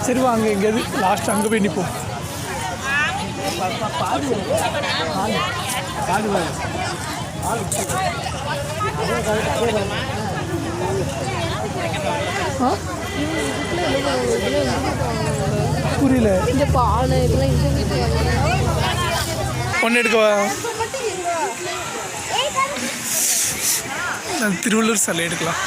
சரி வாங்க எங்கேயாவது லாஸ்ட் அங்கே போய் நிற்போம். புரியல. இந்த பானை இதெல்லாம் இந்த வீட்டு ஒன்று எடுக்கவா? திருவள்ளூர் சிலை எடுக்கலாம்.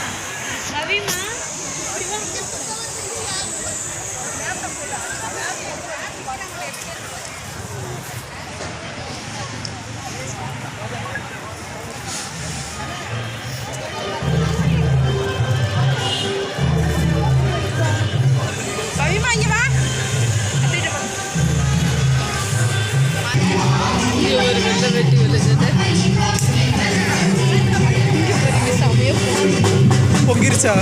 பொங்கிருச்சா?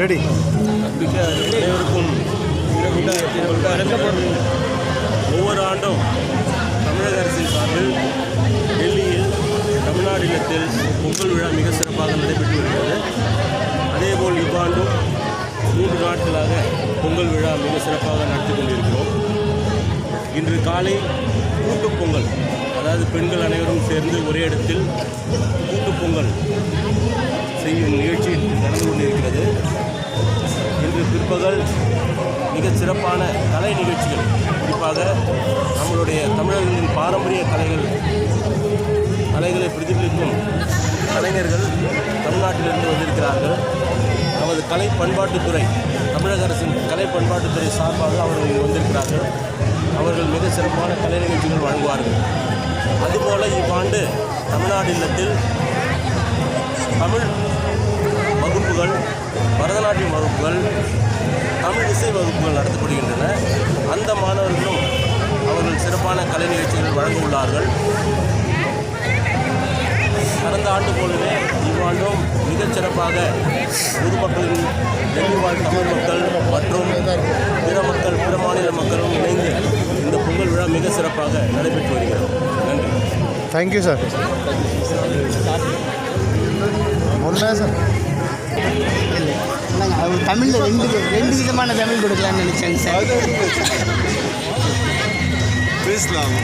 ரெடி. ஒவ்வொரு ஆண்டும் தமிழக அரசின் சார்பில் டெல்லியில் தமிழ்நாடு இல்லத்தில் பொங்கல் விழா மிக சிறப்பாக நடைபெற்று வருகிறது. அதேபோல் இவ்வாண்டும் 3 நாட்களாக பொங்கல் விழா மிக சிறப்பாக நடத்தி கொண்டிருக்கிறோம். இன்று காலை கூட்டுப் பொங்கல், அதாவது பெண்கள் அனைவரும் சேர்ந்து ஒரே இடத்தில் கூட்டுப் பொங்கல் செய்யும் நிகழ்ச்சி நடந்து கொண்டிருக்கிறது. இன்று பிற்பகல் மிகச் சிறப்பான கலை நிகழ்ச்சிகள், குறிப்பாக நம்மளுடைய தமிழர்களின் பாரம்பரிய கலைகளை பிரதிபலிக்கும் கலைஞர்கள் தமிழ்நாட்டிலிருந்து வந்திருக்கிறார்கள். நமது கலை பண்பாட்டுத்துறை, தமிழக அரசின் கலை பண்பாட்டுத்துறை சார்பாக அவர்கள் வந்திருக்கிறார்கள். அவர்கள் மிக சிறப்பான கலை நிகழ்ச்சிகள் வழங்குவார்கள். அதுபோல இவ்வாண்டு தமிழ்நாடு இல்லத்தில் தமிழ் வகுப்புகள், பரதநாட்டியம் வகுப்புகள், தமிழ் இசை வகுப்புகள் நடத்தப்படுகின்றன. அந்த மாணவர்களும் அவர்கள் சிறப்பான கலை நிகழ்ச்சிகள் வழங்க உள்ளார்கள். கடந்த ஆண்டு போலவே இவ்வாண்டும் மிகச் சிறப்பாக பொதுமக்களின் டெல்லி வாழ் தமிழ் மக்கள் மற்றும் பிற மக்கள், பிற மாநில மக்களும் இணைந்து இந்த பொங்கல் விழா மிக சிறப்பாக நடைபெற்று வருகிறது. நன்றி. Thank you sir. ஒன்றா சார் தமிழில் ரெண்டு விதமான தமிழ் கொடுக்கலான்னு நினச்சேங்க சார். பேசலாம்.